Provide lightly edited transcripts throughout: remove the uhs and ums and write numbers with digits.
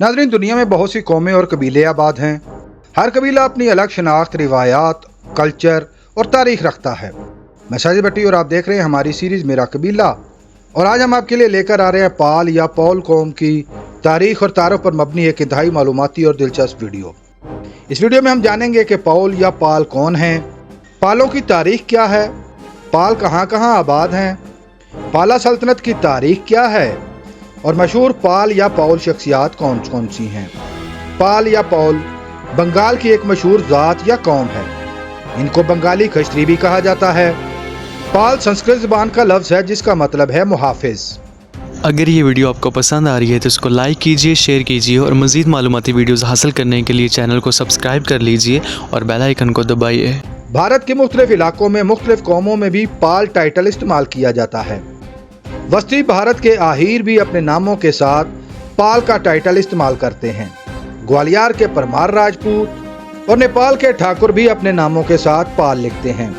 नाज़रीन, दुनिया में बहुत सी कौमें और कबीले आबाद हैं। हर कबीला अपनी अलग शनाख्त, रिवायात, कल्चर और तारीख रखता है। मैं साजिद भट्टी और आप देख रहे हैं हमारी सीरीज़ मेरा कबीला। और आज हम आपके लिए लेकर आ रहे हैं पाल या पौल कौम की तारीख और तारुफ पर मबनी एक इंतहाई मालूमाती और दिलचस्प वीडियो। इस वीडियो में हम जानेंगे कि पौल या पाल कौन हैं, पालों की तारीख क्या है, पाल कहाँ कहाँ आबाद हैं, पाला सल्तनत की तारीख क्या है और मशहूर पाल या पौल शख्सियात कौन कौन सी हैं। पाल या पौल बंगाल की एक मशहूर ज़ात या कौम है। इनको बंगाली खश्तरी भी कहा जाता है। पाल संस्कृत ज़बान का लफ्ज़ है जिसका मतलब है मुहाफ़िज़। अगर ये वीडियो आपको पसंद आ रही है तो इसको लाइक कीजिए, शेयर कीजिए और मज़ीद मालूमाती वीडियोज़ हासिल करने के लिए चैनल को सब्सक्राइब कर लीजिए और बेल आइकन को दबाइए। भारत के मुख्तलिफ इलाकों में मुख्तलिफ कौमों में भी पाल टाइटल इस्तेमाल किया जाता है। वस्ती भारत के आहिर भी अपने नामों के साथ पाल का टाइटल इस्तेमाल करते हैं। ग्वालियर के परमार राजपूत और नेपाल के ठाकुर भी अपने नामों के साथ पाल लिखते हैं।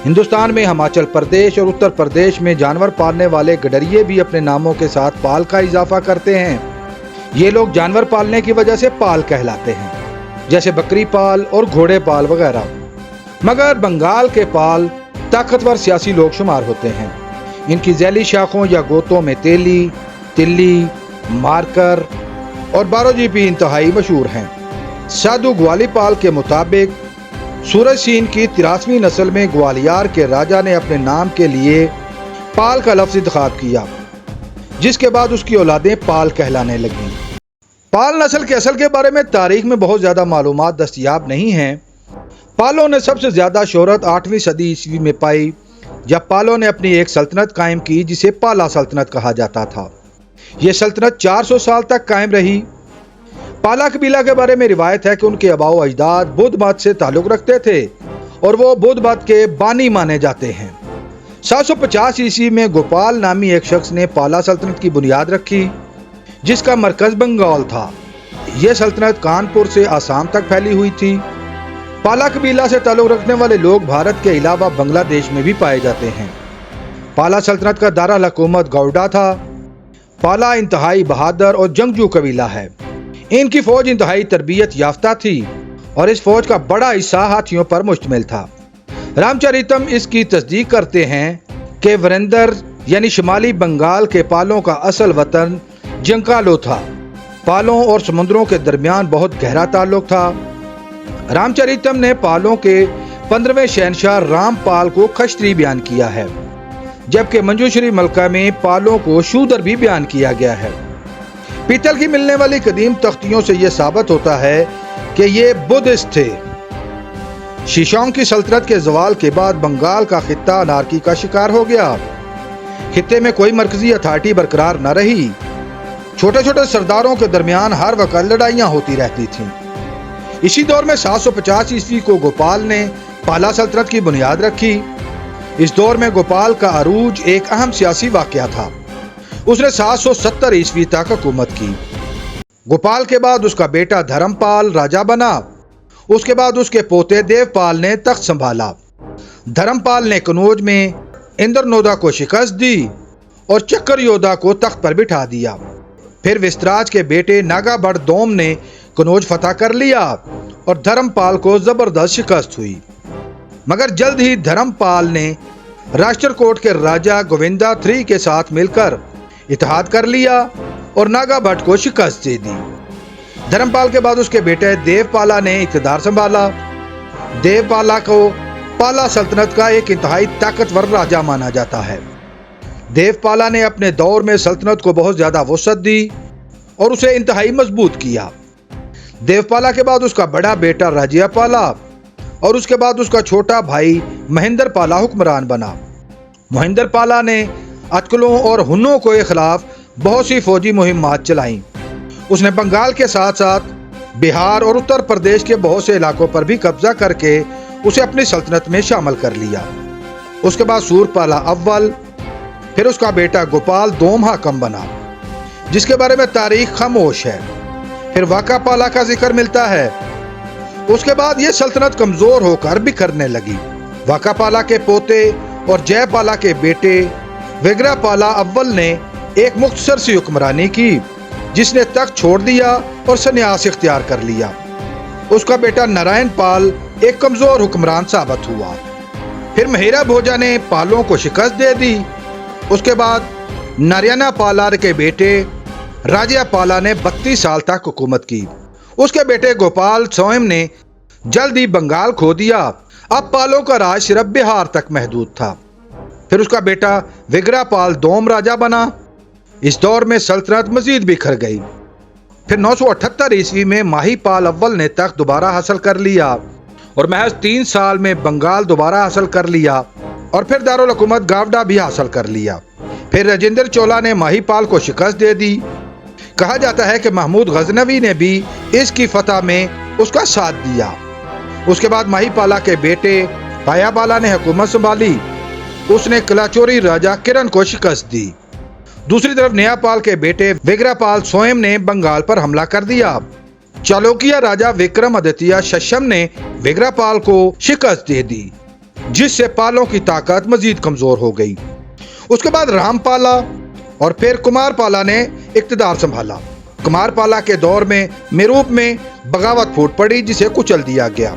हिंदुस्तान में हिमाचल प्रदेश और उत्तर प्रदेश में जानवर पालने वाले गडरिये भी अपने नामों के साथ पाल का इजाफा करते हैं। ये लोग जानवर पालने की वजह से पाल कहलाते हैं, जैसे बकरी पाल और घोड़े पाल वगैरह। मगर बंगाल के पाल ताकतवर सियासी लोग शुमार होते हैं। इनकी झैली शाखों या गोतों में तेली, तिल्ली, मारकर और बारोजीपी इंतहाई मशहूर हैं। साधु ग्वालीपाल के मुताबिक सूरज सीन की 83वीं नस्ल में ग्वालियर के राजा ने अपने नाम के लिए पाल का लफ्ज़ इंतखाब किया, जिसके बाद उसकी औलादें पाल कहलाने लगीं। पाल नस्ल के असल के बारे में तारीख में बहुत ज़्यादा मालूमात दस्तयाब नहीं हैं। पालों ने सबसे ज़्यादा शोहरत 8वीं सदी ईस्वी में पाई, जब पालों ने अपनी एक सल्तनत कायम की जिसे पाला सल्तनत कहा जाता था। यह सल्तनत 400 साल तक कायम रही। पाला कबीला के बारे में रिवायत है कि उनके आबाओ अजदाद बुद्ध मत से ताल्लुक़ रखते थे और वो बुद्ध मत के बानी माने जाते हैं। 750 ईस्वी में गोपाल नामी एक शख्स ने पाला सल्तनत की बुनियाद रखी, जिसका मरकज़ बंगाल था। यह सल्तनत कानपुर से आसाम तक फैली हुई थी। पाला कबीला से ताल्लुक़ रखने वाले लोग भारत के अलावा बांग्लादेश में भी पाए जाते हैं। पाला सल्तनत का दारुल हुकूमत गौड़ा था। पाला इंतहाई बहादुर और जंगजू कबीला है। इनकी फौज इंतहाई तरबियत याफ्ता थी और इस फौज का बड़ा हिस्सा हाथियों पर मुश्तमिल था। रामचरितम इसकी तस्दीक करते हैं कि वरेंद्र यानी शुमाली बंगाल के पालों का असल वतन जंकालो था। पालों और समुद्रों के दरमियान बहुत गहरा ताल्लुक था। रामचरितम ने पालों के 15वें शहनशाह रामपाल को खश्तरी बयान किया है, जबकि मंजूश्री मलका में पालों को शूदर भी बयान किया गया है। पीतल की मिलने वाली कदीम तख्तियों से यह साबित होता है कि ये बुद्धिस्ट थे। शीशोंग की सल्तनत के जवाल के बाद बंगाल का खित्ता अनारकी का शिकार हो गया। खित्ते में कोई मरकजी अथॉरिटी बरकरार न रही। छोटे छोटे सरदारों के दरमियान हर वक्त लड़ाइयाँ होती रहती थीं। इसी दौर में 750 ईस्वी को गोपाल ने पाला सल्तनत की बुनियाद रखी। इस दौर में गोपाल का अरूज एक अहम सियासी वाक़या था। उसने 770 ईस्वी तक हुकूमत की। गोपाल के बाद उसका बेटा धर्मपाल राजा बना। उसके बाद उसके पोते देवपाल ने तख्त संभाला। धर्मपाल ने कनौज में इंद्रनोदा को शिकस्त दी और चक्कर योद्धा को तख्त पर बिठा दिया। फिर विस्तराज के बेटे नागाबड़ दोम ने कनौज फतह कर लिया और धर्मपाल को जबरदस्त शिकस्त हुई। मगर जल्द ही धर्मपाल ने राष्ट्रकूट के राजा गोविंदा III के साथ मिलकर इत्तेहाद कर लिया और नागाभट्ट को शिकस्त दे दी। धर्मपाल के बाद उसके बेटे देवपाला ने इक़्तिदार संभाला। देवपाला को पाला सल्तनत का एक इंतहाई ताकतवर राजा माना जाता है। देवपाला ने अपने दौर में सल्तनत को बहुत ज़्यादा वसअत दी और उसे इंतहाई मजबूत किया। देवपाला के बाद उसका बड़ा बेटा राज्यपाला और उसके बाद उसका छोटा भाई महेंद्र पाला हुक्मरान बना। महेंद्र पाला ने अतकलों और हुन्नों के खिलाफ बहुत सी फौजी मुहिम्मात चलाईं। उसने बंगाल के साथ साथ बिहार और उत्तर प्रदेश के बहुत से इलाकों पर भी कब्जा करके उसे अपनी सल्तनत में शामिल कर लिया। उसके बाद सूरपाला अव्वल, फिर उसका बेटा गोपाल दोम हाकम बना, जिसके बारे में तारीख खामोश है। फिर वाकापाला का जिक्र मिलता है। उसके बाद यह सल्तनत कमजोर होकर बिखरने लगी। वाकापाला के पोते और जयपाला के बेटे विग्रहपाला अव्वल ने एक मुख्तसर सी हुक्मरानी की, जिस ने तख्त छोड़ दिया और संन्यास इख्तियार कर लिया। उसका बेटा नारायण पाल एक कमजोर हुक्मरान साबित हुआ। फिर महिरा भोजा ने पालों को शिकस्त दे दी। उसके बाद नारायण पाला के बेटे राजा पाला ने 32 साल तक हुकूमत की। उसके बेटे गोपाल स्वयं ने जल्द ही बंगाल खो दिया। अब पालों का राज सिर्फ बिहार तक महदूद था। फिर उसका बेटा विग्रहपाल दोम राजा बना। इस दौर में सल्तनत मजीद बिखर गई। फिर 978 ईस्वी में माहीपाल अव्वल ने तख्त दोबारा हासिल कर लिया और महज 3 साल में बंगाल दोबारा हासिल कर लिया और फिर दारुल हुकूमत गावड़ा भी हासिल कर लिया। फिर राजेंद्र चोला ने माहीपाल को शिकस्त दे दी। कहा जाता है कि महमूद गजनवी ने भी इसकी फतह में उसका साथ दिया। उसके बाद माहीपाला के बेटे पायापाला ने हुकूमत संभाली। उसने कलाचोरी राजा किरण को शिकस्त दी। दूसरी तरफ नयापाल के बेटे विग्रहपाल स्वयं ने बंगाल पर हमला कर दिया। चालुक्य राजा विक्रमादित्य शशम ने विग्रहपाल को शिकस्त दे दी, जिससे पालों की ताकत मजीद कमजोर हो गई। उसके बाद रामपाला और फिर कुमारपाला ने इक्तदार संभाला। कुमारपाला के दौर में मेरूप में बगावत फूट पड़ी, जिसे कुचल दिया गया।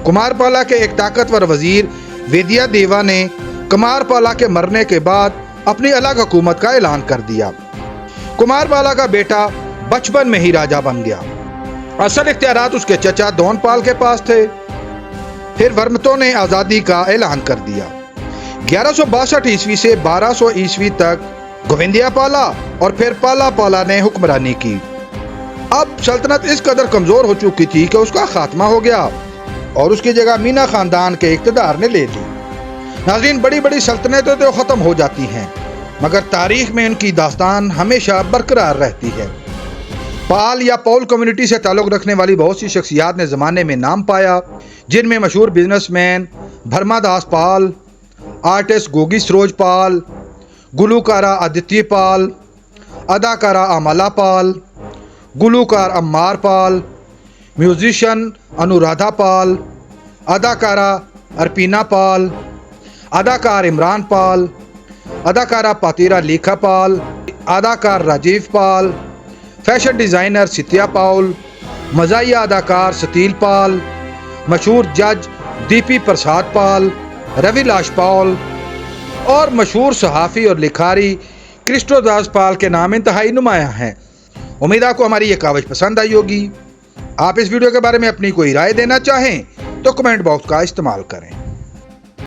कुमारपाला के एक ताकतवर वजीर वेदिया देवा ने कुमारपाला के मरने के बाद अपनी अलग हुकूमत का ऐलान कर दिया। कुमारपाला का बेटा बचपन में ही राजा बन गया। असल इख्तियारात उसके चचा दोनपाल के पास थे। फिर वर्मतों ने आज़ादी का ऐलान कर दिया। 1162 ईस्वी से 1200 ईस्वी तक गोविंदिया पाला और फिर पाला पाला ने हुक्मरानी की। अब सल्तनत इस कदर कमजोर हो चुकी थी कि उसका खात्मा हो गया और उसकी जगह मीना खानदान के इक़्तिदार ने ले ली। नाज़रीन, बड़ी बड़ी सल्तनतें तो ख़त्म हो जाती हैं, मगर तारीख में उनकी दास्तान हमेशा बरकरार रहती है। पाल या पौल कम्युनिटी से ताल्लुक़ रखने वाली बहुत सी शख्सियात ने ज़माने में नाम पाया, जिनमें मशहूर बिजनेसमैन भरमादास पाल, आर्टिस्ट गोगी सरोज पाल, गुलूकारा आदित्य पाल, अदाकारा अमला पाल, गुलूकार अम्मार पाल, म्यूजिशियन अनुराधा पाल, अदाकारा अर्पिना पाल, अदाकार इमरान पाल, अदाकारा पातीरा लेखा पाल, अदाकार राजीव पाल, फैशन डिज़ाइनर सितिया पाल, मज़ाहिया अदाकार सतील पाल, मशहूर जज दीपी प्रसाद पाल, रविलाश पाल और मशहूर सहाफ़ी और लिखारी क्रिस्टोदास पाल के नाम इंतहाई नुमायाँ हैं। उम्मीद आपको हमारी ये कावज पसंद आई होगी। आप इस वीडियो के बारे में अपनी कोई राय देना चाहें तो कमेंट बॉक्स का इस्तेमाल करें।